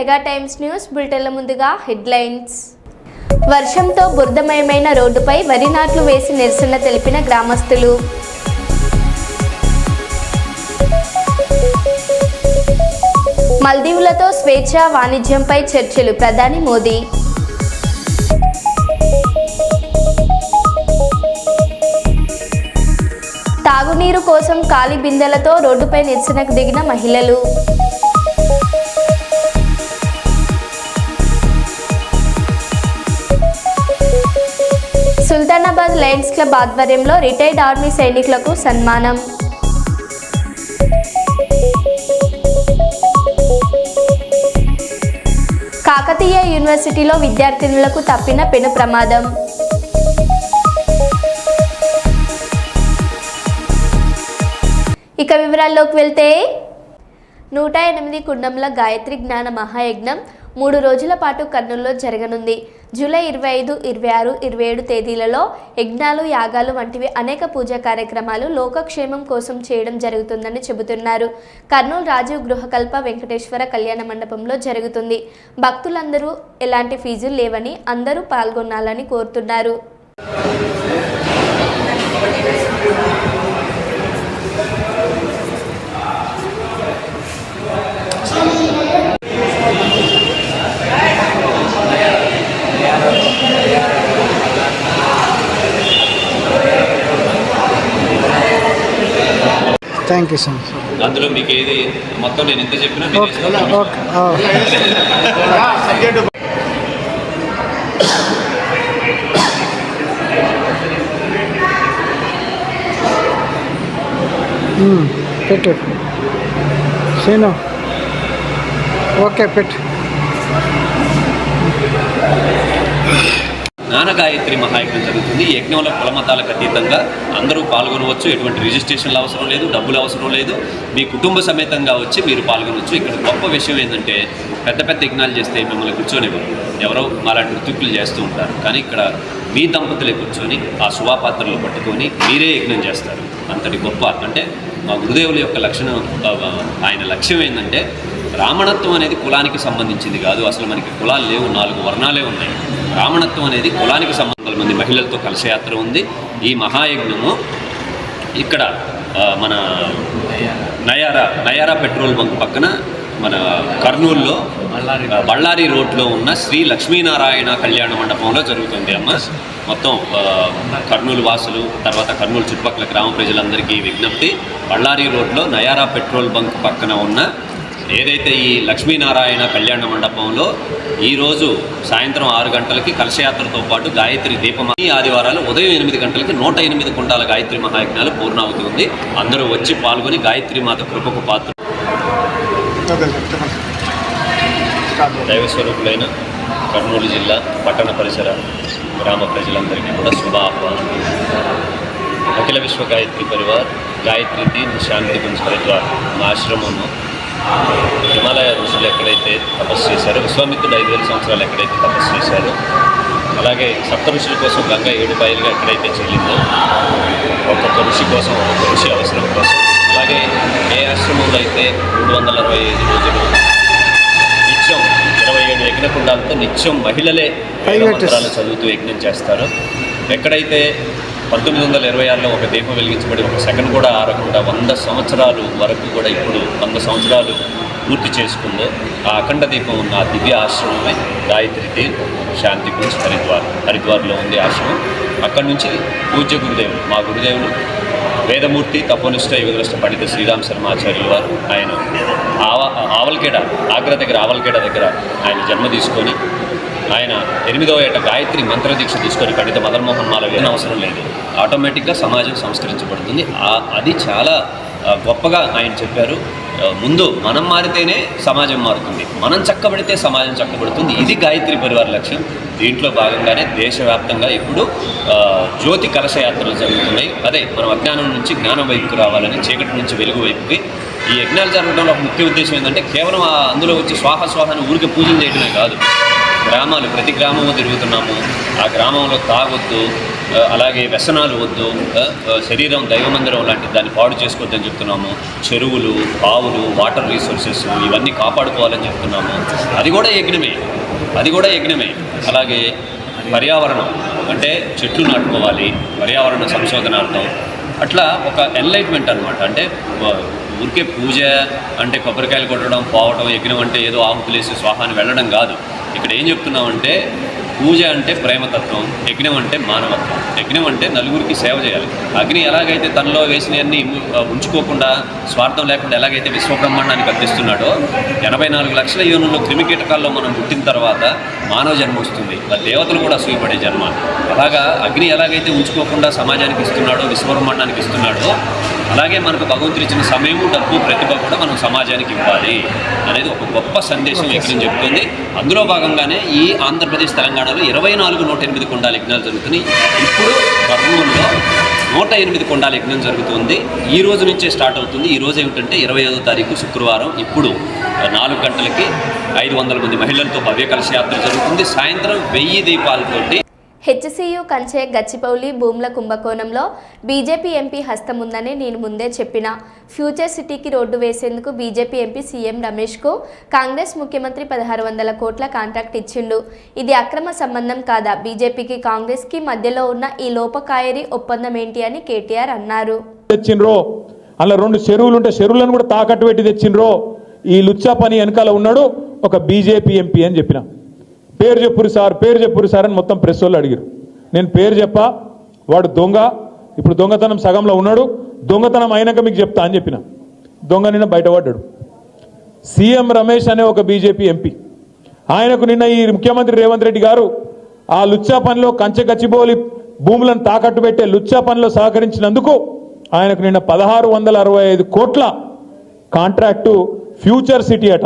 Mega times news బులెటిన్ల ముందుగా headlines. వర్షంతో బురదమయమైన రోడ్డుపై వరి నాట్లు వేసి నిరసన తెలిపిన గ్రామస్తులు. మల్దీవులతో స్వేచ్ఛ వాణిజ్యంపై చర్చలు ప్రధాని మోదీ. తాగునీరు కోసం ఖాళీ బిందెలతో రోడ్డుపై నిరసనకు దిగిన మహిళలు. సుల్తానాబాద్ లయన్స్ క్లబ్ ఆధ్వర్యంలో రిటైర్డ్ ఆర్మీ సైనికులకు సన్మానం. కాకతీయ యూనివర్సిటీలో విద్యార్థినులకు తప్పిన పెను ప్రమాదం. ఇక వివరాల్లోకి వెళ్తే 108 కుండంల గాయత్రి జ్ఞాన మహాయజ్ఞం 3 రోజుల పాటు కర్నూలులో జరగనుంది. జూలై 25, 26, 27 తేదీలలో యజ్ఞాలు, యాగాలు వంటివి అనేక పూజా కార్యక్రమాలు లోకక్షేమం కోసం చేయడం జరుగుతుందని చెబుతున్నారు. కర్నూలు రాజీవ్ గృహకల్ప వెంకటేశ్వర కళ్యాణ మండపంలో జరుగుతుంది. భక్తులందరూ ఎలాంటి ఫీజులు లేవని అందరూ పాల్గొనాలని కోరుతున్నారు. Thank you sir. అందులో మీకు ఏది మొత్తం నేను ఎంత చెప్పినా పెట్టు సీను. ఓకే పెట్టు. జ్ఞానగాయత్రి మహాయజ్ఞం జరుగుతుంది. ఈ యజ్ఞంలో కులమతాలకు అతీతంగా అందరూ పాల్గొనవచ్చు. ఎటువంటి రిజిస్ట్రేషన్లు అవసరం లేదు, డబ్బులు అవసరం లేదు. మీ కుటుంబ సమేతంగా వచ్చి మీరు పాల్గొనవచ్చు. ఇక్కడ గొప్ప విషయం ఏంటంటే పెద్ద పెద్ద యజ్ఞాలు చేస్తే మిమ్మల్ని కూర్చొనివ్వరు. ఎవరో అలాంటి ఋతుక్కులు చేస్తూ ఉంటారు. కానీ ఇక్కడ మీ దంపతులే కూర్చొని ఆ శుభాపాత్రలు పట్టుకొని మీరే యజ్ఞం చేస్తారు. అంతటి గొప్ప అంటే మా గురుదేవుల యొక్క లక్షణం, ఆయన లక్ష్యం ఏంటంటే బ్రాహ్మణత్వం అనేది కులానికి సంబంధించింది కాదు. అసలు మనకి కులాలు లేవు, 4 వర్ణాలే ఉన్నాయి. బ్రాహ్మణత్వం అనేది కులానికి సంబంధాల మంది మహిళలతో కలశయాత్ర ఉంది. ఈ మహాయజ్ఞము ఇక్కడ మన నయారా పెట్రోల్ బంక్ పక్కన మన కర్నూలులో బళ్ళారి రోడ్లో ఉన్న శ్రీ లక్ష్మీనారాయణ కళ్యాణ మండపంలో జరుగుతుంది. అమ్మ మొత్తం కర్నూలు వాసులు, తర్వాత కర్నూలు చుట్టుపక్కల గ్రామ ప్రజలందరికీ విజ్ఞప్తి, బళ్ళారి రోడ్లో నయారా పెట్రోల్ బంక్ పక్కన ఉన్న ఏదైతే ఈ లక్ష్మీనారాయణ కళ్యాణ మండపంలో ఈరోజు సాయంత్రం 6 గంటలకి కలశయాత్రతో పాటు గాయత్రి దీపం, ఈ ఆదివారాలు ఉదయం 8 గంటలకి 108 కుంటాల గాయత్రి మహాయజ్ఞాలు పూర్ణావతి ఉంది. అందరూ వచ్చి పాల్గొని గాయత్రి మాత కృపకు పాత్ర దైవస్వరూపులైన కర్నూలు జిల్లా పట్టణ పరిసర గ్రామ ప్రజలందరికీ కూడా శుభ ఆహ్వానం. అఖిల విశ్వ గాయత్రి పరివార్ గాయత్రి తీర్థ శాంతి గుంజ్ హరిద్వార్ మా ఆశ్రమము హిమాలయ ఋషులు ఎక్కడైతే తపస్సు చేశారో, విశ్వామిత్రుడు 5000 సంవత్సరాలు ఎక్కడైతే తపస్సు చేశారో, అలాగే సప్త ఋషుల కోసం గంగ 7 బయలుగా ఎక్కడైతే చెల్లిందో, ఒక్కొక్క ఋషి కోసం ఒక్కొక్క ఋషి అవసరం కోసం, అలాగే ఏ ఆశ్రమంలో అయితే 365 రోజులు నిత్యం 27 యజ్ఞకుండాలతో నిత్యం మహిళలే మంత్రాలు చదువుతూ యజ్ఞం చేస్తారో, ఎక్కడైతే 1926లో ఒక దీపం వెలిగించబడి 1 సెకండ్ కూడా ఆరకుండా 100 సంవత్సరాలు వరకు కూడా ఇప్పుడు 100 సంవత్సరాలు పూర్తి చేసుకుందో ఆ అఖండ దీపం ఉన్న ఆ దివ్య ఆశ్రమమే గాయత్రి తీర్థ్ శాంతి గుంజ్ హరిద్వార్లో ఉంది ఆశ్రమం. అక్కడి నుంచి పూజ్య గురుదేవులు, మా గురుదేవులు వేదమూర్తి తపోనిష్ట యుగద్రష్ట పండిత శ్రీరామ్ శర్మాచార్యులు వారు, ఆయన ఆవల్కేడ ఆగ్రా దగ్గర ఆవల్కేడ దగ్గర ఆయన జన్మ తీసుకొని ఆయన 8వ ఏట గాయత్రి మంత్రదీక్ష తీసుకొని పండిత మదన్మోహన్ మాలవ్య అవసరం లేదు, ఆటోమేటిక్గా సమాజం సంస్కరించబడుతుంది. అది చాలా గొప్పగా ఆయన చెప్పారు. ముందు మనం మారితేనే సమాజం మారుతుంది, మనం చక్కబడితే సమాజం చక్కబడుతుంది. ఇది గాయత్రి పరివార్ లక్ష్యం. దీంట్లో భాగంగానే దేశవ్యాప్తంగా ఇప్పుడు జ్యోతి కలశయాత్రలు జరుగుతున్నాయి. అదే మనం అజ్ఞానం నుంచి జ్ఞానం వైపుకు రావాలని, చీకటి నుంచి వెలుగు వైపుకి ఈ యజ్ఞాలు జరగడంలో ఒక ముఖ్య ఉద్దేశం ఏంటంటే కేవలం అందులో వచ్చి స్వాహ స్వాహని ఊరికి పూజలు చేయడమే కాదు, గ్రామాలు ప్రతి గ్రామము తిరుగుతున్నాము. ఆ గ్రామంలో తాగొద్దు, అలాగే వ్యసనాలు వద్దు, శరీరం దైవమందిరం లాంటి దాన్ని పాడు చేసుకోవద్దని చెప్తున్నాము. చెరువులు, బావులు, వాటర్ రిసోర్సెస్ ఇవన్నీ కాపాడుకోవాలని చెప్తున్నాము. అది కూడా యజ్ఞమే. అలాగే పర్యావరణం అంటే చెట్లు నాటుకోవాలి, పర్యావరణ సంశోధనార్థం. అట్లా ఒక ఎన్లైట్మెంట్ అనమాట. అంటే ఊరికే పూజ అంటే కొబ్బరికాయలు కొట్టడం, పోవటం, యజ్ఞం అంటే ఏదో ఆహుతులేసి స్వాహాన్ని వెళ్ళడం కాదు. ఇక్కడ ఏం చెప్తున్నామంటే పూజ అంటే ప్రేమతత్వం, యజ్ఞం అంటే మానవత్వం. యజ్ఞం అంటే నలుగురికి సేవ చేయాలి. అగ్ని ఎలాగైతే తనలో వేసినవన్నీ ఉంచుకోకుండా స్వార్థం లేకుండా ఎలాగైతే విశ్వబ్రహ్మాండానికి అందిస్తున్నాడో, 84 లక్షల యోనుల్లో క్రిమికీటకాల్లో మనం పుట్టిన తర్వాత మానవ జన్మ వస్తుంది. దేవతలు కూడా అసూయపడే జన్మ. అలాగా అగ్ని ఎలాగైతే ఉంచుకోకుండా సమాజానికి ఇస్తున్నాడో, విశ్వబ్రహ్మాండానికి ఇస్తున్నాడో, అలాగే మనకు భగవంతుడు ఇచ్చిన సమయము, డబ్బు, ప్రతిభ కూడా మనం సమాజానికి ఇవ్వాలి అనేది ఒక గొప్ప సందేశం యజ్ఞం చెప్తుంది. అందులో భాగంగానే ఈ ఆంధ్రప్రదేశ్, తెలంగాణలో 24 108 కొండాల యజ్ఞాలు జరుగుతున్నాయి. ఇప్పుడు కర్నూలులో 108 కొండాల యజ్ఞం జరుగుతుంది. ఈ రోజు నుంచే స్టార్ట్ అవుతుంది. ఈ రోజు ఏమిటంటే 25వ తారీఖు శుక్రవారం. ఇప్పుడు 4 గంటలకి 500 మంది మహిళలతో భవ్య కలశయాత్ర జరుగుతుంది. సాయంత్రం 1000 దీపాలతోటి. హెచ్సియు కంచె గచ్చిపౌలి భూముల కుంభకోణంలో బీజేపీ ఎంపీ హస్తం ఉందని నేను ముందే చెప్పిన. ఫ్యూచర్ సిటీకి రోడ్డు వేసేందుకు బీజేపీ ఎంపీ సీఎం రమేష్కు కాంగ్రెస్ ముఖ్యమంత్రి 1600 కోట్ల కాంట్రాక్ట్ ఇచ్చిండు. ఇది అక్రమ సంబంధం కాదా? బీజేపీకి కాంగ్రెస్కి మధ్యలో ఉన్న ఈ లోపకాయరి ఒప్పందం ఏంటి అని కేటీఆర్ అన్నారు. తెచ్చిండ్రో అలా 2 చెరువులు ఉంటే చెరువులను కూడా తాకట్టు పెట్టి తెచ్చిండ్రో. ఈ లుచ్చా పని వెనకాల ఉన్నాడు ఒక బీజేపీ ఎంపీ అని చెప్పిన. పేరు చెప్పురు సార్ అని మొత్తం ప్రెస్ వాళ్ళు అడిగారు. నేను పేరు చెప్పా, వాడు దొంగ, ఇప్పుడు దొంగతనం సగంలో ఉన్నాడు, దొంగతనం అయినాక మీకు చెప్తా అని చెప్పిన. దొంగ నిన్న బయటపడ్డాడు. సీఎం రమేష్ అనే ఒక బీజేపీ ఎంపీ, ఆయనకు నిన్న ఈ ముఖ్యమంత్రి రేవంత్ రెడ్డి గారు ఆ లుచ్చా పనిలో కంచె గచ్చిబౌలి భూములను తాకట్టు పెట్టే లుచ్చా పనిలో సహకరించినందుకు ఆయనకు నిన్న 1665 కోట్ల కాంట్రాక్టు ఫ్యూచర్ సిటీ అట.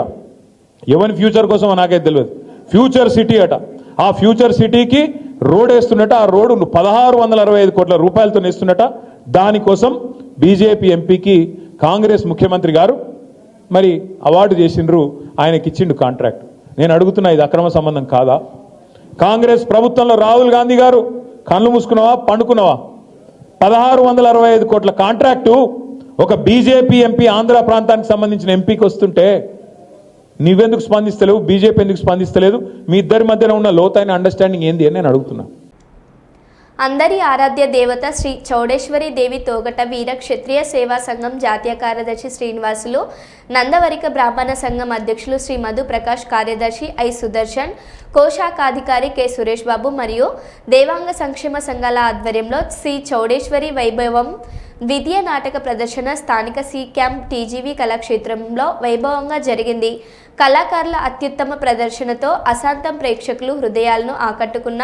ఎవరి ఫ్యూచర్ కోసం నాకైతే తెలియదు. ఫ్యూచర్ సిటీ అట. ఆ ఫ్యూచర్ సిటీకి రోడ్ వేస్తున్నట. ఆ రోడ్డు 1665 కోట్ల రూపాయలతో వేస్తున్నట. దానికోసం బీజేపీ ఎంపీకి కాంగ్రెస్ ముఖ్యమంత్రి గారు మరి అవార్డు చేసిండ్రు, ఆయనకి ఇచ్చిండు కాంట్రాక్ట్. నేను అడుగుతున్నా, ఇది అక్రమ సంబంధం కాదా? కాంగ్రెస్ ప్రభుత్వంలో రాహుల్ గాంధీ గారు కళ్ళు మూసుకున్నావా, పండుకున్నావా? 1665 కోట్ల కాంట్రాక్టు ఒక బీజేపీ ఎంపీ, ఆంధ్ర ప్రాంతానికి సంబంధించిన ఎంపీకి వస్తుంటే నీవెందుకు స్పందిస్తలేవు? బీజేపీ ఎందుకు స్పందిస్తలేదు? మీ ఇద్దరి మధ్యన ఉన్న లోతైన అండర్స్టాండింగ్ ఏంది అని నేను అడుగుతున్నా. అందరి ఆరాధ్య దేవత శ్రీ చౌడేశ్వరి దేవి తోగట వీర క్షత్రియ సేవా సంఘం జాతీయ కార్యదర్శి శ్రీనివాసులు, నందవరిక బ్రాహ్మణ సంఘం అధ్యక్షులు శ్రీ మధు ప్రకాష్, కార్యదర్శి ఐ సుదర్శన్, కోశాఖాధికారి కె సురేష్ బాబు మరియు దేవాంగ సంక్షేమ సంఘాల ఆధ్వర్యంలో శ్రీ చౌడేశ్వరి వైభవం ద్వితీయ నాటక ప్రదర్శన స్థానిక సి క్యాంప్ టీజీవీ కళాక్షేత్రంలో వైభవంగా జరిగింది. కళాకారుల అత్యుత్తమ ప్రదర్శనతో అశాంతం ప్రేక్షకులు హృదయాలను ఆకట్టుకున్న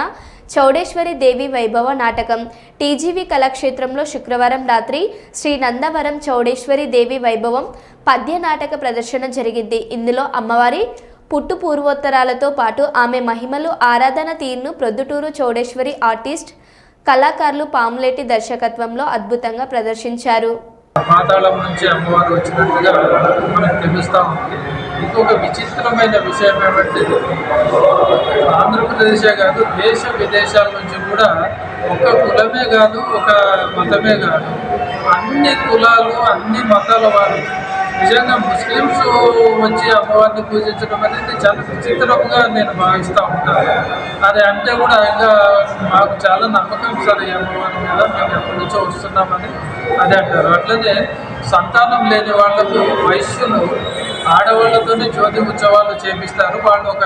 చౌడేశ్వరి దేవి వైభవ నాటకం టీజీవీ కళాక్షేత్రంలో శుక్రవారం రాత్రి శ్రీ నందవరం చౌడేశ్వరి దేవి వైభవం పద్య నాటక ప్రదర్శన జరిగింది. ఇందులో అమ్మవారి పుట్టు పూర్వోత్తరాలతో పాటు ఆమె మహిమలు, ఆరాధన తీరును ప్రొద్దుటూరు చౌడేశ్వరి ఆర్టిస్ట్ కళాకారులు పాములేటి దర్శకత్వంలో అద్భుతంగా ప్రదర్శించారు. పాతాళం నుంచి అమ్మవారు వచ్చినట్టుగా మనకు తెలుస్తూ ఉంది. ఇంకొక విచిత్రమైన విషయం ఏమంటే, ఆంధ్రప్రదేశే కాదు దేశ విదేశాల నుంచి కూడా ఒక కులమే కాదు, ఒక మతమే కాదు, అన్ని కులాలు, అన్ని మతాల వారు నిజంగా ముస్లిమ్స్ వచ్చి అమ్మవారిని పూజించడం అనేది చాలా విచిత్రంగా నేను భావిస్తూ ఉంటాను. అది అంటే కూడా ఇంకా మాకు చాలా నమ్మకం సార్ ఈ అమ్మవారి మీద, మేము ఎప్పటి నుంచో వస్తున్నామని అది అంటారు. అట్లనే సంతానం లేని వాళ్లకు వైశ్యులు ఆడవాళ్లతోనే జ్యోతి ఉత్సవాలు చేపిస్తారు. వాళ్ళు ఒక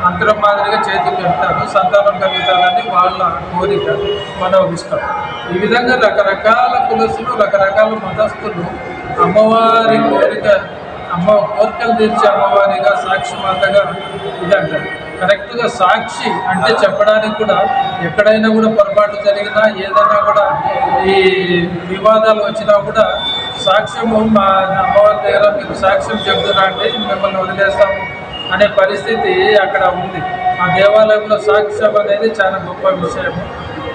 మంత్రం మాదిరిగా చేతికి పెడతారు, సంతానం కలుగుతారని వాళ్ళ కోరిక, మనోభిష్టం. ఈ విధంగా రకరకాల కులసులు, రకరకాల మతస్థులు అమ్మవారి కోరికలు తీర్చే అమ్మవారిగా, సాక్షి మాతగా ఇది అంటారు. కరెక్ట్గా సాక్షి అంటే చెప్పడానికి కూడా ఎక్కడైనా కూడా పొరపాటు జరిగినా, ఏదైనా కూడా ఈ వివాదాలు వచ్చినా కూడా సాక్ష్యము మా అమ్మవారి దగ్గర మీకు సాక్ష్యం చెబుతున్నా అంటే మిమ్మల్ని వదిలేస్తాము అనే పరిస్థితి అక్కడ ఉంది. ఆ దేవాలయంలో సాక్ష్యం అనేది చాలా గొప్ప విషయము.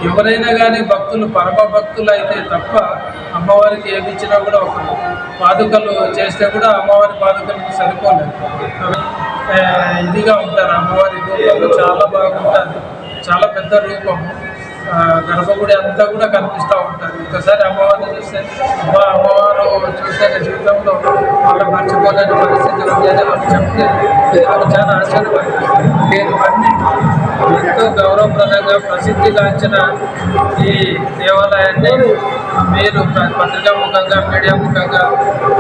ఎవరైనా కానీ భక్తులు పరమ భక్తులు అయితే తప్ప అమ్మవారికి ఏమి ఇచ్చినా కూడా ఒక పాదుకలు చేస్తే కూడా అమ్మవారి పాదుకలకు సరిపోలేదు. ఇదిగా ఉంటారు అమ్మవారి రూపంలో, చాలా బాగుంటుంది, చాలా పెద్ద రూపము. గర్భగుడి అంతా కూడా కనిపిస్తూ ఉంటుంది. ఒకసారి అమ్మవారిని చూస్తే అమ్మవారు చూస్తే జీవితంలో వాళ్ళ మర్చిపోలేని పరిస్థితి ఉంది అని వాళ్ళు చెప్తే వాళ్ళు చాలా ఆశ్చర్యపడతారు. నేను అన్ని ఎంతో గౌరవప్రదంగా ప్రసిద్ధిగాంచిన ఈ దేవాలయాన్ని మీరు పత్రికా ముఖంగా, మీడియా ముఖంగా,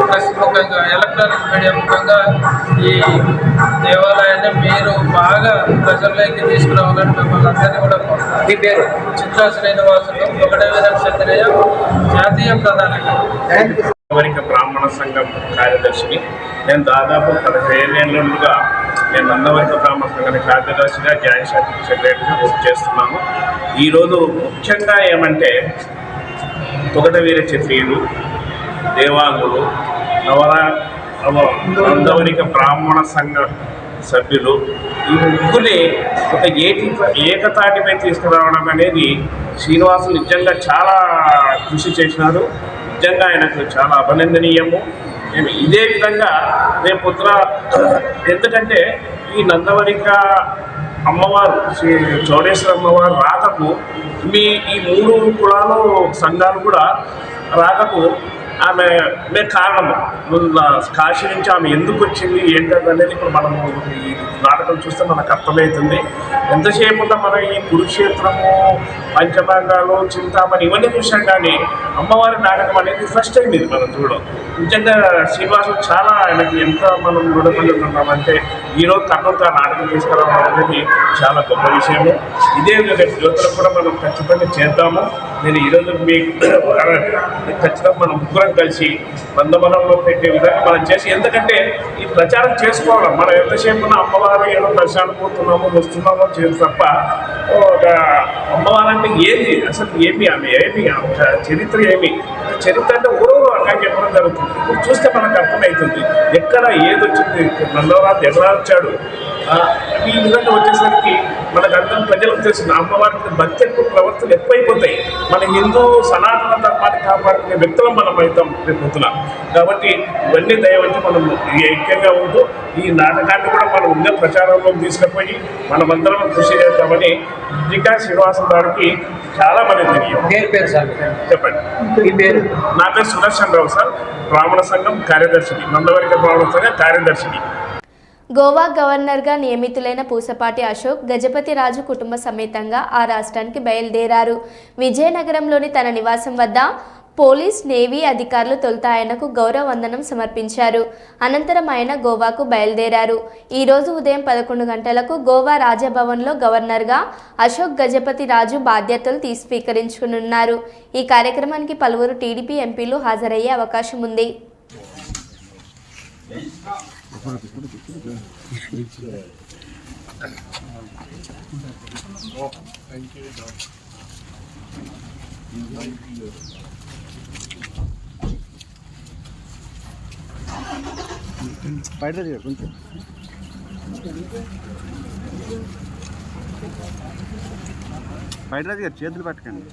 ప్రెస్ ముఖంగా, ఎలక్ట్రానిక్ మీడియా ముఖంగా ఈ దేవాలయాన్ని మీరు బాగా ప్రజల్లోకి తీసుకురావాలని మిమ్మల్ని అందరినీ కూడా కోరుతారు. ఈ పేరు చిత్రా శ్రీనివాసులు, ఒకటవ క్షత్రియ, జాతీయ ప్రధాన నందవరిక బ్రాహ్మణ సంఘం కార్యదర్శిని. నేను దాదాపు 15 ఏళ్ళుగా నేను నందవరిక బ్రాహ్మణ సంఘానికి కార్యదర్శిగా, జాయింట్ సెక్రటరీగా వర్క్ చేస్తున్నాను. ఈరోజు ముఖ్యంగా ఏమంటే తొగట వీర క్షత్రియులు, దేవాంగులు, నందవరిక బ్రాహ్మణ సంఘ సభ్యులు ఈ ముగ్గురే ఒక ఏకతాటిపై తీసుకురావడం అనేది శ్రీనివాసులు నిజంగా చాలా కృషి చేసినారు. నిజంగా ఆయనకు చాలా అభినందనీయము. నేను ఇదే విధంగా రేపు పొద్దున, ఎందుకంటే ఈ నందవరిక అమ్మవారు, శ్రీ చౌడేశ్వరి అమ్మవారు రాకకు ఈ 3 కులాలు సంఘాలు కూడా రాకకు ఆమె కారణము. కాశీ నుంచి ఆమె ఎందుకు వచ్చింది ఏంటనేది ఇప్పుడు మనము ఈ నాటకం చూస్తే మనకు అర్థమవుతుంది. ఎంతసేపు ఉన్నా మనం ఈ కురుక్షేత్రము, పంచభాగాలు, చింతామణి ఇవన్నీ చూసాం, కానీ అమ్మవారి నాటకం అనేది ఫస్ట్ టైం ఇది మనం చూడడం. నిజంగా శ్రీనివాసులు చాలా ఆయనకి ఎంత మనం రుణపడి ఉన్నామంటే ఈరోజు కర్నూలుగా నాటకం తీసుకురావడం అనేది చాలా గొప్ప విషయము. ఇదే రేపు జ్యోతులకు కూడా మనం ఖచ్చితంగా చేద్దాము. నేను ఈరోజు మీకు ఖచ్చితంగా మనం ముగ్గురం కలిసి బంధమనంలో పెట్టే విధంగా మనం చేసి, ఎందుకంటే ఈ ప్రచారం చేసుకోవడం మనం ఎంతసేపు అమ్మవారు ఏదో దర్శనానికి పోతున్నామో వస్తున్నామో చేసి తప్ప అమ్మవారు అంటే ఏంది అసలు, ఆమె చరిత్ర చరిత్ర అంటే ఊరూరు అలా చెప్పడం జరుగుతుంది. ఇప్పుడు చూస్తే మనకు అర్థమవుతుంది ఎక్కడ ఏది వచ్చింది, నందవరాజు ఎక్కడ వచ్చాడు. ఈ విధంగా వచ్చేసరికి మనకు అందరం ప్రజలకు తెలిసిన అమ్మవారికి భక్తి ఎక్కువ, ప్రవర్తనలు ఎక్కువైపోతాయి. మన హిందూ సనాతన ధర్మాన్ని కాపాడుకునే వ్యక్తులు మనం అవుతాం రేపొద్దున. కాబట్టి ఇవన్నీ దయవంచి మనం ఐక్యంగా ఉంటూ ఈ నాటకాన్ని కూడా మనం ఉన్న ప్రచారంలో తీసుకుపోయి మనమందరం కృషి చేద్దామని ఇంకా శ్రీనివాసం గారికి చాలా మంది తెలియదు. చెప్పండి. నా పేరు సుదర్శన్ రావు సార్, బ్రాహ్మణ సంఘం కార్యదర్శిని, నందవరిక బ్రాహ్మణ సంఘం కార్యదర్శిని. గోవా గవర్నర్గా నియమితులైన పూసపాటి అశోక్ గజపతి రాజు కుటుంబ సమేతంగా ఆ రాష్ట్రానికి బయలుదేరారు. విజయనగరంలోని తన నివాసం వద్ద పోలీస్, నేవీ అధికారులు తొలుత ఆయనకు గౌరవ వందనం సమర్పించారు. అనంతరం ఆయన గోవాకు బయలుదేరారు. ఈరోజు ఉదయం 11 గంటలకు గోవా రాజభవన్లో గవర్నర్గా అశోక్ గజపతి రాజు బాధ్యతలు స్వీకరించనున్నారు. ఈ కార్యక్రమానికి పలువురు టీడీపీ ఎంపీలు హాజరయ్యే అవకాశం ఉంది. బయటరాజు గారు చేతులు పట్టుకండి.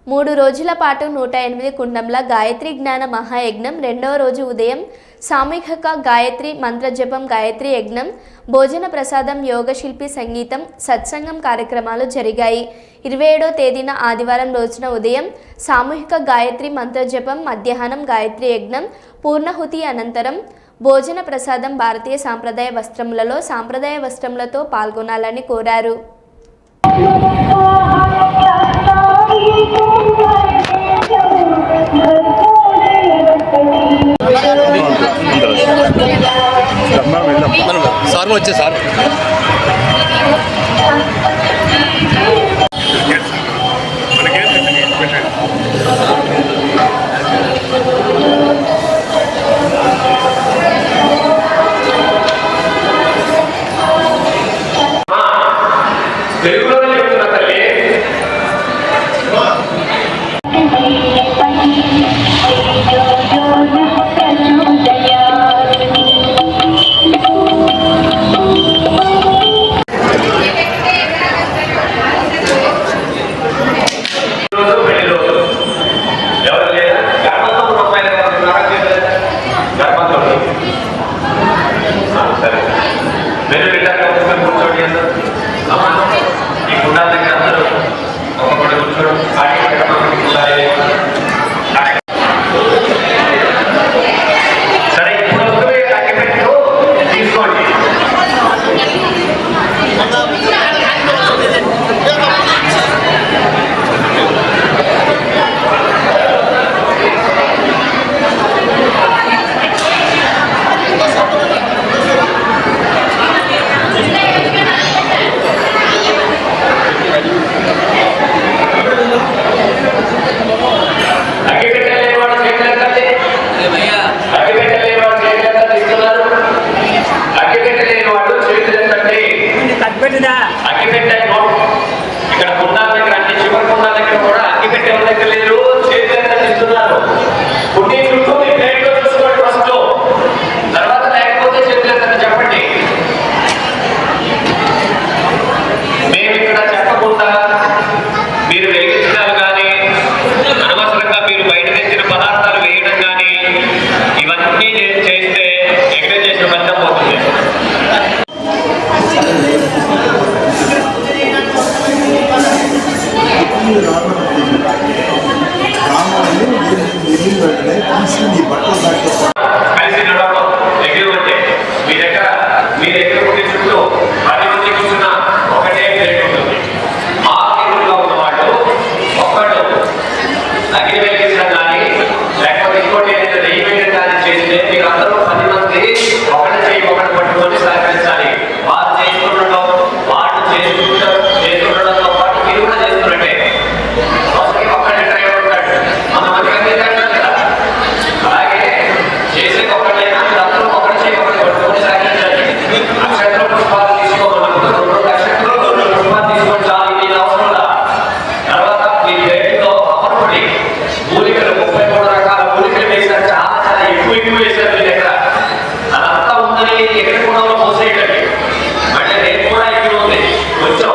మూడు రోజుల పాటు 108 కుండంల గాయత్రి జ్ఞాన మహాయజ్ఞం రెండవ రోజు ఉదయం సామూహిక గాయత్రి మంత్రజపం, గాయత్రి యజ్ఞం, భోజన ప్రసాదం, యోగశిల్పి సంగీతం, సత్సంగం కార్యక్రమాలు జరిగాయి. 27వ తేదీన ఆదివారం రోజున ఉదయం సామూహిక గాయత్రి మంత్రజపం, మధ్యాహ్నం గాయత్రి యజ్ఞం, పూర్ణహుతి అనంతరం భోజన ప్రసాదం. భారతీయ సాంప్రదాయ వస్త్రములలో సాంప్రదాయ వస్త్రములతో పాల్గొనాలని కోరారు. సార్ వచ్చే సార్ తెలుగులోనే చెప్తున్నా తల్లి. ఎవరు లేదా గర్భంతో అమ్మాయిలు గర్భంతో సరే మీరు బిడ్డ కూర్చోండి అందరూ. ఈ గుండాల దగ్గర అందరూ ఒక్కొక్కటి కూర్చోండి. సరే ఇప్పుడు అగ్గిపెట్టు తీసుకోండి. ఇక్కడ కుండాల దగ్గర అంటే చివరి కుండాల దగ్గర కూడా అగ్గిపెట్టె ఎవరి దగ్గర లేదు, చేతులు ఇస్తున్నారు. పుట్టి చుట్టూ మీ ప్లేట్లో చూసుకోండి ఫస్ట్, తర్వాత లేకపోతే చేతులు చెప్పండి. మేము ఇక్కడ చెప్పకుండా మీరు వేయించడాలు కానీ అనవసరంగా మీరు బయట తెచ్చిన పదార్థాలు వేయడం కానీ ఇవన్నీ చేస్తే ఎక్కడ చేసిన ఫలితం పోతుంది. కలిసి నడవడం దగ్గర ఉంటే మీ దగ్గర ఉండే చుట్టూ 10 మంది కూర్చున్న ఒకటే ప్లేట్ ఉంటుంది. ఆ ఎదురుగా ఉన్నవాళ్ళు ఒక్కడు అగ్ని వెలిగించడం కానీ లేకపోతే ఇంకోటి ఏదైనా నెయ్యి వేయడం కానీ చేస్తే మీరు అందరూ 10 మంది ఒకటి చేయి ఒకటి పట్టుకొని సహకరించాలి. వాళ్ళు చేసుకుంటుండడం వాళ్ళు చేస్తుండడంతో పాటు మీరు కూడా చేస్తున్నట్టే. ఒక్కడే డ్రైవర్ ఉంటాడు, మన మంది కదా. అలాగే చేసే ఒకటైనా మీరు అందరూ ఒకటి చేయి ఒకటి పట్టుకొని సహకరించాలి. అక్షంతలు పుష్పాలు తీసుకోమన్నప్పుడు 2 అక్షంతలు 2 పుష్పాలు తీసుకోండి చాలు, ఇది అవసరం లేదు. తర్వాత మీ ప్లేట్లో అమర్పడి మూలికలు 33 రకాల మూలికలు వేసారు. చాలా ఎక్కువ వేసారు మీ దగ్గర. అదంతా ఉందని ఎక్కడ కూడా మోసేయండి. అంటే రేపు కూడా ఎక్కువ ఉంది. కొంచెం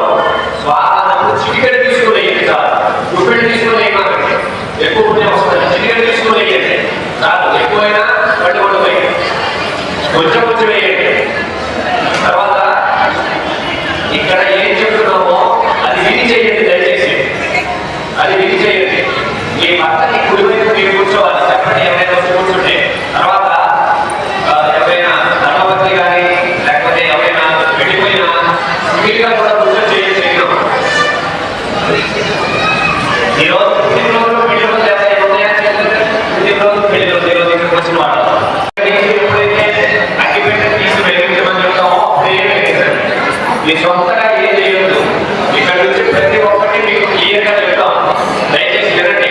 స్వాహాన్ని చిటికెడ తీసుకుని చాలు, గుప్పెడు తీసుకుని ఎక్కువ పుణ్యం వస్తుంది. చిటికెడ తీసుకుని వేయండి చాలు, ఎక్కువైనా పట్టి పడిపోయి కొంచెం కొంచెం వేయండి. తర్వాత ఇక్కడ ఏం చెప్తున్నామో అది విధి చేయండి దయచేసి, అది విధి చేయండి. మీ భర్తని కుడివైపు మీరు కూర్చోవాలి, చెప్పండి ఎవరైనా వచ్చి కూర్చుంటే. తర్వాత ఎవరైనా ధర్మపత్ని కానీ లేకపోతే ఎవరైనా వెళ్ళిపోయినా వీలుగా కూడా కూర్చొని చేయడం. ఈరోజు పుట్టిన రోజులు పెళ్లి రోజులు ఎవరైనా ఉన్నాయా? పుట్టిన రోజు పెళ్లి రోజు ఈరోజు ఇక్కడికి వచ్చిన వాళ్ళు ఎప్పుడైతే అగ్గిపెట్టె తీసి వెలిగించమని చెప్తామో అప్పుడే వెలిగించండి. మీ సొంతగా ఏం చేయొద్దు. ఇక్కడ నుంచి ప్రతి ఒక్కటి మీకు క్లియర్గా చెప్తాం, దయచేసి వినండి.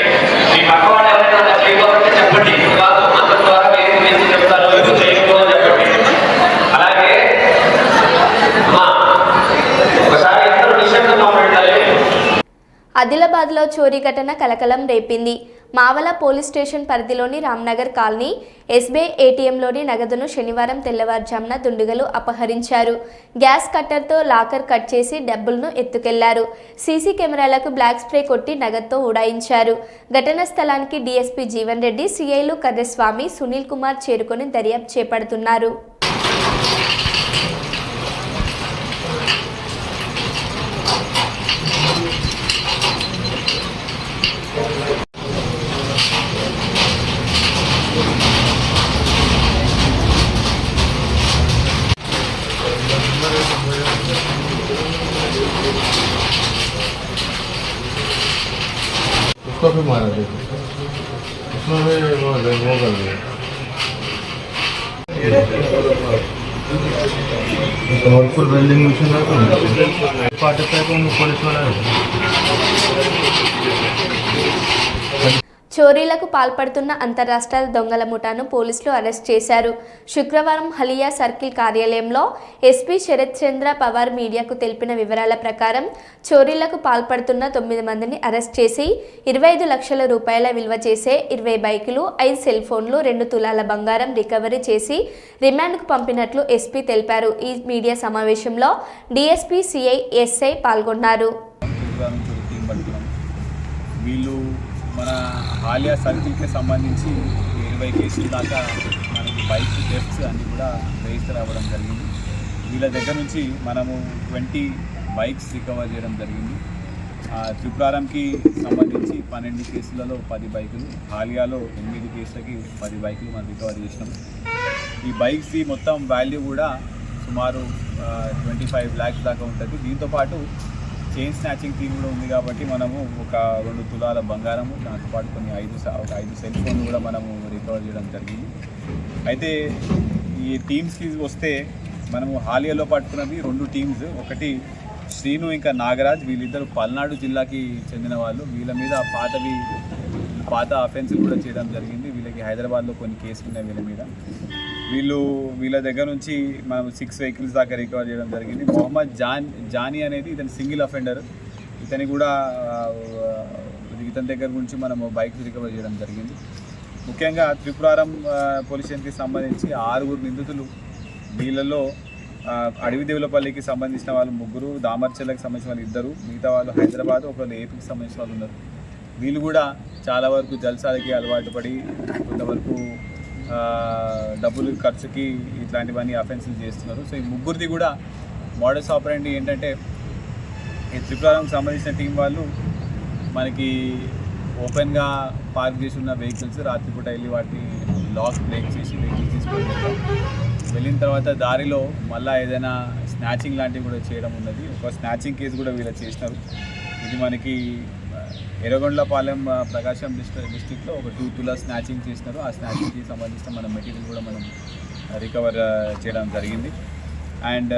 మీ పక్క వాళ్ళు ఎవరైనా అలా చేయకపోతే చెప్పండి, కాదు అందరి ద్వారా ఏం చేసి చెప్తారు, ఇది చేయకపోతే చెప్పండి. అలాగే ఒకసారి అందరూ నిశ్శబ్దంగా ఉండాలి. ఆదిలాబాద్లో చోరీ ఘటన కలకలం రేపింది. మావల పోలీస్ స్టేషన్ పరిధిలోని రామ్నగర్ కాలనీ ఎస్బీఐ ఏటీఎంలోని నగదును శనివారం తెల్లవారుజామున దుండగులు అపహరించారు. గ్యాస్ కట్టర్తో లాకర్ కట్ చేసి డబ్బులను ఎత్తుకెళ్లారు. సీసీ కెమెరాలకు బ్లాక్ స్ప్రే కొట్టి నగదుతో ఉడాయించారు. ఘటనా స్థలానికి డీఎస్పీ జీవన్ రెడ్డి, సిఐలు కర్రస్వామి, సునీల్ కుమార్ చేరుకొని దర్యాప్తు చేపడుతున్నారు. उसको भी मारा देखो, उसमें भी वो कर दिया। पॉवरफुल वेल्डिंग मशीन है तो पार्टी पे पुलिस वाला చోరీలకు పాల్పడుతున్న అంతరాష్ట్ర దొంగల ముఠాను పోలీసులు అరెస్ట్ చేశారు. శుక్రవారం హలియా సర్కిల్ కార్యాలయంలో ఎస్పీ శరత్ చంద్ర పవార్ మీడియాకు తెలిపిన వివరాల ప్రకారం చోరీలకు పాల్పడుతున్న 9 మందిని అరెస్ట్ చేసి 25 లక్షల రూపాయల విలువ చేసే 20 బైకులు, 5 సెల్ ఫోన్లు, 2 తులాల బంగారం రికవరీ చేసి రిమాండ్కు పంపినట్లు ఎస్పీ తెలిపారు. ఈ మీడియా సమావేశంలో డీఎస్పీ సిఐ ఎస్ఐ పాల్గొన్నారు. మన హాలియా సర్కిల్కి సంబంధించి 20 కేసుల దాకా మనకి బైక్ థెఫ్ట్స్ అన్నీ కూడా రిజిస్టర్ అవ్వడం జరిగింది. వీళ్ళ దగ్గర నుంచి మనము 20 బైక్స్ రికవర్ చేయడం జరిగింది. త్రిపురారంకి సంబంధించి 12 కేసులలో 10 బైకులు, హాలియాలో 8 కేసులకి 10 బైకులు మనం రికవర్ చేసినాం. ఈ బైక్స్ మొత్తం వాల్యూ కూడా సుమారు 25 lakhs దాకా ఉంటుంది. దీంతోపాటు చైన్ స్నాచింగ్ టీమ్ కూడా ఉంది కాబట్టి మనము ఒక 2 తులాల బంగారము, దాంతోపాటు కొన్ని 5 సెల్ ఫోన్లు కూడా మనము రికవర్ చేయడం జరిగింది. అయితే ఈ టీమ్స్కి వస్తే మనము హాలియాలో పట్టుకున్నది 2 టీమ్స్. ఒకటి శ్రీను ఇంకా నాగరాజ్, వీళ్ళిద్దరు పల్నాడు జిల్లాకి చెందిన వాళ్ళు. వీళ్ళ మీద పాత అఫెన్సులు కూడా చేయడం జరిగింది. వీళ్ళకి హైదరాబాద్లో కొన్ని కేసులు ఉన్నాయి వీళ్ళ మీద. వీళ్ళ దగ్గర నుంచి మనం 6 వెహికల్స్ దాకా రికవర్ చేయడం జరిగింది. మొహమ్మద్ జానీ అనేది ఇతని సింగిల్ అఫెండర్. ఇతని దగ్గర నుంచి మనము బైక్స్ రికవర్ చేయడం జరిగింది. ముఖ్యంగా త్రిపురారం పోలీస్ స్టేషన్కి సంబంధించి 6 నిందితులు. వీళ్ళలో అడవిదేవులపల్లికి సంబంధించిన వాళ్ళు 3, దామర్చెల్లకు సంబంధించిన వాళ్ళు 2, మిగతా వాళ్ళు హైదరాబాద్, ఒకళ్ళు ఏపీకి సంబంధించిన వాళ్ళు ఉన్నారు. వీళ్ళు కూడా చాలా వరకు జల్సాలకి అలవాటు పడి కొంతవరకు డబ్బులు ఖర్చుకి ఇట్లాంటివన్నీ అఫెన్సులు చేస్తున్నారు. సో ఈ 3 కూడా మోడస్ ఆపరెండి ఏంటంటే, ఈ త్రిపురారంకి సంబంధించిన టీం వాళ్ళు మనకి ఓపెన్గా పార్క్ చేసి ఉన్న వెహికల్స్ రాత్రిపూట వెళ్ళి వాటిని లాక్ బ్రేక్ చేసి వెహికల్స్ తీసుకొని వెళ్ళిన తర్వాత దారిలో మళ్ళీ ఏదైనా స్నాచింగ్ లాంటివి కూడా చేయడం ఉన్నది. ఒక స్నాచింగ్ కేసు కూడా వీళ్ళు చేసినారు. ఇది మనకి ఎర్రగొండలపాలెం ప్రకాశం డిస్ట్రిక్ట్లో ఒక 2 తులా స్నాచింగ్ చేసినారు. ఆ స్నాచింగ్కి సంబంధించిన మన మెటీరియల్ కూడా మనం రికవర్ చేయడం జరిగింది. అండ్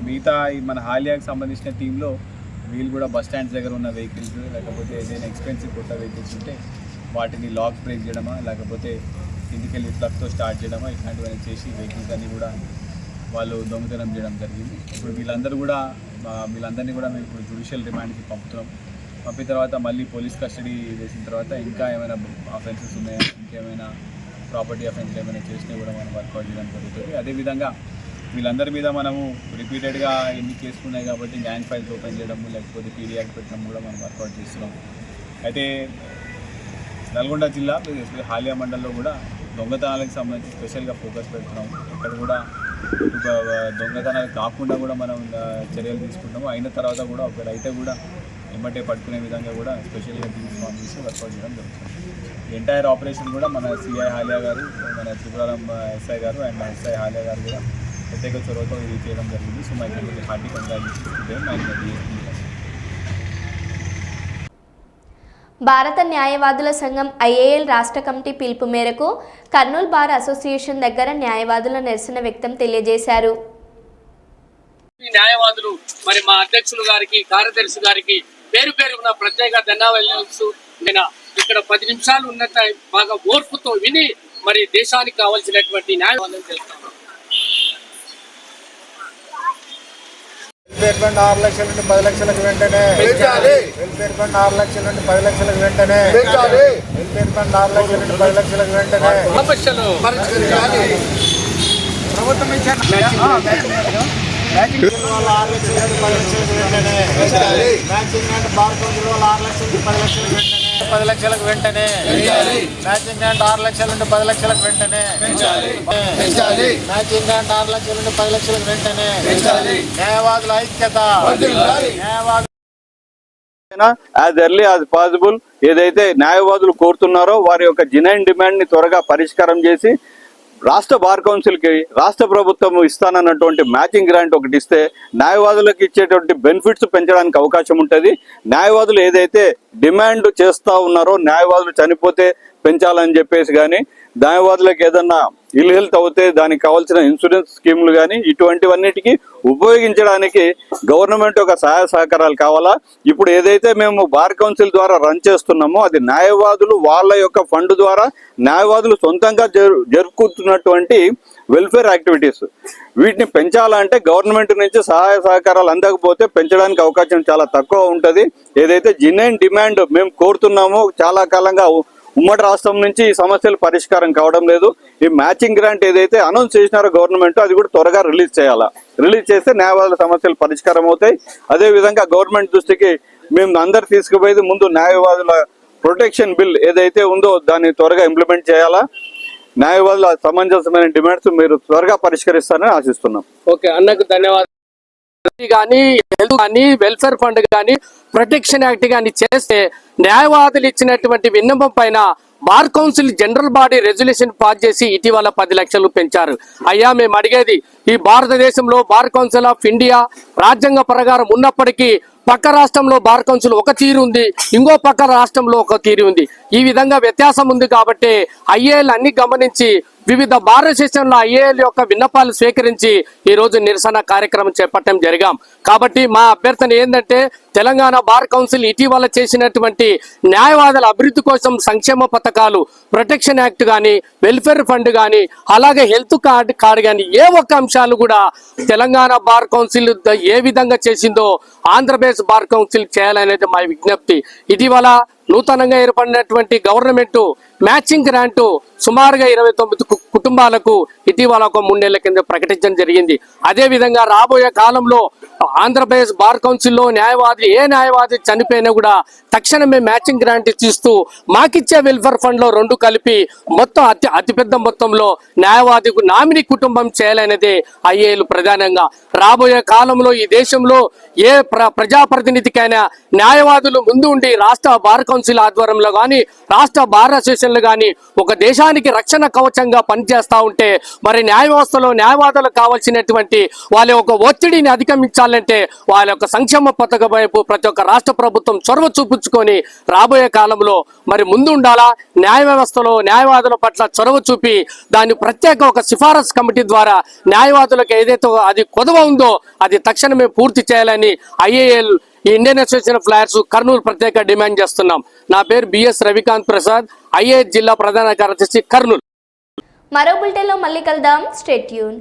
మిగతా మన హాలియాకి సంబంధించిన టీంలో వీళ్ళు కూడా బస్ స్టాండ్స్ దగ్గర ఉన్న వెహికల్స్, లేకపోతే ఏదైనా ఎక్స్పెన్సివ్ కొత్త వెహికల్స్ ఉంటే వాటిని లాక్ బ్రేక్ చేయడమా, లేకపోతే ఇంటికెళ్ళి ప్లగ్తో స్టార్ట్ చేయడమా, ఇట్లాంటివన్నీ చేసి వెహికల్స్ అన్నీ కూడా వాళ్ళు దొంగతనం చేయడం జరిగింది. ఇప్పుడు వీళ్ళందరినీ కూడా మేము ఇప్పుడు జ్యుడిషియల్ రిమాండ్కి పంపుతున్నాం. పంపిన తర్వాత మళ్ళీ పోలీస్ కస్టడీ చేసిన తర్వాత ఇంకా ఏమైనా అఫెన్సెస్ ఉన్నాయా, ఇంకేమైనా ప్రాపర్టీ అఫెన్స్లు ఏమైనా చేసినా కూడా మనం వర్కౌట్ చేయడం జరుగుతుంది. అదేవిధంగా వీళ్ళందరి మీద మనము రిపీటెడ్గా ఎన్ని కేసులు ఉన్నాయి కాబట్టి గ్యాంగ్ ఫైల్స్ ఓపెన్ చేయడము, లేకపోతే పీడీ యాక్ట్ పెట్టడం కూడా మనం వర్కౌట్ చేస్తున్నాం. అయితే నల్గొండ జిల్లా హాలియా మండలంలో కూడా దొంగతనాలకు సంబంధించి స్పెషల్గా ఫోకస్ పెడుతున్నాం. ఇక్కడ కూడా దొంగతనాలు కాకుండా కూడా మనం చర్యలు తీసుకుంటాము. అయిన తర్వాత కూడా ఒకవేళ అయితే కూడా ఎమ్మటే పట్టుకునే విధంగా కూడా స్పెషల్గా టీమ్స్ ఫామ్ చేసి వర్కౌట్ చేయడం జరుగుతుంది. ఎంటైర్ ఆపరేషన్ కూడా మన సిఐ హాలియా గారు, మన త్రిపురారం ఎస్ఐ గారు అండ్ ఎస్ఐ హాలియా గారు కూడా ప్రత్యేక చొరవతో ఇది చేయడం జరిగింది. So my hearty congratulations and DSP. భారత న్యాయవాదుల సంఘం ఐఏఎల్ రాష్ట్ర కమిటీ పిలుపు మేరకు కర్నూలు బార్ అసోసియేషన్ దగ్గర న్యాయవాదుల నిరసన వ్యక్తం తెలియజేశారు. న్యాయవాదులు మరి మా అధ్యక్షులు గారికి, కార్యదర్శి గారికి పేరు పేరున ప్రత్యేక ధన్యవాదాలు. నేను ఇక్కడ 10 నిమిషాలు ఉన్నట్ట బాగా ఓర్పుతో విని మరి దేశానికి కావాల్సినటువంటి న్యాయవాదం చేస్తాను. 6 లక్షల నుండి 10 లక్షలకు వెంటనే వెల్ఫేర్ ఫండ్ 6 లక్షల నుండి 10 లక్షలకు వెంటనే వెల్ఫేర్ ఫండ్ 6 లక్షల నుండి 10 లక్షలకు వెంటనే సమస్యలు ప్రభుత్వం మ్యాచింగ్ 6 లక్షల నుండి 10 లక్షలకు వెంటనే మ్యాచింగ్ అండ్ బార్ కౌన్సిల్ 6 లక్షల నుండి 10 లక్షలకు వెంటనే 10 లక్షలకు వెంటనే మ్యాచింగ్ అండ్ 6 లక్షల నుండి 10 లక్షలకు వెంటనే మ్యాచింగ్ అండ్ 6 లక్షల నుండి 10 లక్షలకు వెంటనే న్యాయవాదుల ఐక్యత న్యాయవాదులు యాజ్ ఎర్లీ యాజ్ పాసిబుల్ ఏదైతే న్యాయవాదులు కోరుతున్నారో వారి యొక్క జెన్యూన్ డిమాండ్ ని త్వరగా పరిష్కారం చేసి రాష్ట్ర బార్ కౌన్సిల్కి రాష్ట్ర ప్రభుత్వం ఇస్తానన్నటువంటి మ్యాచింగ్ గ్రాంట్ ఒకటి ఇస్తే న్యాయవాదులకు ఇచ్చేటువంటి బెనిఫిట్స్ పెంచడానికి అవకాశం ఉంటుంది. న్యాయవాదులు ఏదైతే డిమాండ్ చేస్తూ ఉన్నారో న్యాయవాదులు చనిపోతే పెంచాలని చెప్పేసి కానీ, న్యాయవాదులకు ఏదన్నా ఇల్ హెల్త్ అవుతే దానికి కావాల్సిన ఇన్సూరెన్స్ స్కీములు కానీ ఇటువంటివన్నిటికీ ఉపయోగించడానికి గవర్నమెంట్ ఒక సహాయ సహకారాలు కావాలా. ఇప్పుడు ఏదైతే మేము బార్ కౌన్సిల్ ద్వారా రన్ చేస్తున్నామో అది న్యాయవాదులు వాళ్ళ యొక్క ఫండ్ ద్వారా న్యాయవాదులు సొంతంగా జరుపుకుంటున్నటువంటి వెల్ఫేర్ యాక్టివిటీస్. వీటిని పెంచాలంటే గవర్నమెంట్ నుంచి సహాయ సహకారాలు అందకపోతే పెంచడానికి అవకాశం చాలా తక్కువ ఉంటుంది. ఏదైతే జెన్యూన్ డిమాండ్ మేము కోరుతున్నామో చాలా కాలంగా ఉమ్మడి రాష్ట్రం నుంచి ఈ సమస్యలు పరిష్కారం కావడం లేదు. ఈ మ్యాచింగ్ గ్రాంట్ ఏదైతే అనౌన్స్ చేసినారో గవర్నమెంట్ అది కూడా త్వరగా రిలీజ్ చేయాలా. రిలీజ్ చేస్తే న్యాయవాదుల సమస్యలు పరిష్కారం అవుతాయి. అదేవిధంగా గవర్నమెంట్ దృష్టికి మేము అందరు తీసుకుపోయేది ముందు న్యాయవాదుల ప్రొటెక్షన్ బిల్ ఏదైతే ఉందో దాన్ని త్వరగా ఇంప్లిమెంట్ చేయాలా. న్యాయవాదుల సమంజసమైన డిమాండ్స్ మీరు త్వరగా పరిష్కరిస్తారని ఆశిస్తున్నాం. ఓకే, అన్నకు ధన్యవాదాలు. కానీ హెల్త్ కానీ వెల్ఫేర్ ఫండ్ కానీ ప్రొటెక్షన్ యాక్ట్ కానీ చేస్తే న్యాయవాదులు ఇచ్చినటువంటి విన్నపం పైన bar council general body resolution pass చేసి ఇటీవల 10 లక్షలు పెంచారు. అయ్యా, మేము అడిగేది ఈ భారతదేశంలో బార్ కౌన్సిల్ ఆఫ్ ఇండియా రాజ్యాంగ ప్రకారం ఉన్నప్పటికీ పక్క రాష్ట్రంలో బార్ కౌన్సిల్ ఒక తీరు ఉంది, ఇంకో పక్క రాష్ట్రంలో ఒక తీరు ఉంది. ఈ విధంగా వ్యత్యాసం ఉంది కాబట్టి ఐఏఎల్ అన్ని గమనించి వివిధ బార్ అసోసియేషన్ల ఐఏఎల్ యొక్క విన్నపాలు స్వీకరించి ఈ రోజు నిరసన కార్యక్రమం చేపట్టడం జరిగాం. కాబట్టి మా అభ్యర్థన ఏంటంటే తెలంగాణ బార్ కౌన్సిల్ ఇటీవల చేసినటువంటి న్యాయవాదుల అభివృద్ధి కోసం సంక్షేమ పథకాలు, ప్రొటెక్షన్ యాక్ట్ కానీ, వెల్ఫేర్ ఫండ్ కానీ, అలాగే హెల్త్ కార్డు కానీ ఏ ఒక్క అంశాలు కూడా తెలంగాణ బార్ కౌన్సిల్ ఏ విధంగా చేసిందో ఆంధ్రప్రదేశ్ బార్ కౌన్సిల్ చేయాలనేది మా విజ్ఞప్తి. ఇటీవల నూతనంగా ఏర్పడినటువంటి గవర్నమెంట్ మ్యాచింగ్ గ్రాంట్ సుమారుగా 29 కుటుంబాలకు ఇటీవల ఒక 3 నెలల కింద ప్రకటించడం జరిగింది. అదే విధంగా రాబోయే కాలంలో ఆంధ్రప్రదేశ్ బార్ కౌన్సిల్లో ఏ న్యాయవాది చనిపోయినా కూడా తక్షణమే మ్యాచింగ్ గ్రాంట్ ఇస్తూ మాకిచ్చే వెల్ఫేర్ ఫండ్ లో 2 కలిపి మొత్తం అతిపెద్ద మొత్తంలో న్యాయవాది నామినీ కుటుంబం చేయాలనేదే ఐఏఎల్ ప్రధానంగా. రాబోయే కాలంలో ఈ దేశంలో ఏ ప్రజాప్రతినిధికైనా న్యాయవాదులు ముందు ఉండి రాష్ట్ర బార్ కౌన్సిల్ ఆధ్వర్యంలో కానీ, రాష్ట్ర బార్ అసోసియేషన్లు కానీ ఒక దేశానికి రక్షణ కవచంగా పనిచేస్తా ఉంటే మరి న్యాయ వ్యవస్థలో న్యాయవాదులకు కావాల్సినటువంటి వాళ్ళ యొక్క ఒత్తిడిని అధిగమించాలంటే వాళ్ళ యొక్క సంక్షేమ పథకం వైపు ప్రతి ఒక్క రాష్ట్ర ప్రభుత్వం చొరవ చూపించుకొని రాబోయే కాలంలో మరి ముందు ఉండాలా. న్యాయ వ్యవస్థలో న్యాయవాదుల పట్ల చొరవ చూపి దాన్ని ప్రత్యేక ఒక సిఫారసు కమిటీ ద్వారా న్యాయవాదులకు ఏదైతే అది కొదవ ఉందో అది తక్షణమే పూర్తి చేయాలని IAL Indian association of lawyers Kurnool ప్రత్యేక డిమాండ్ చేస్తున్నాం. నా పేరు బిఎస్ రవికాంత్ ప్రసాద్, ఐఏఎస్ జిల్లా ప్రధాన కార్యదర్శి కర్నూలు. మరో బులెటిన్లో మళ్ళీ కలుద్దాం. Stay tune.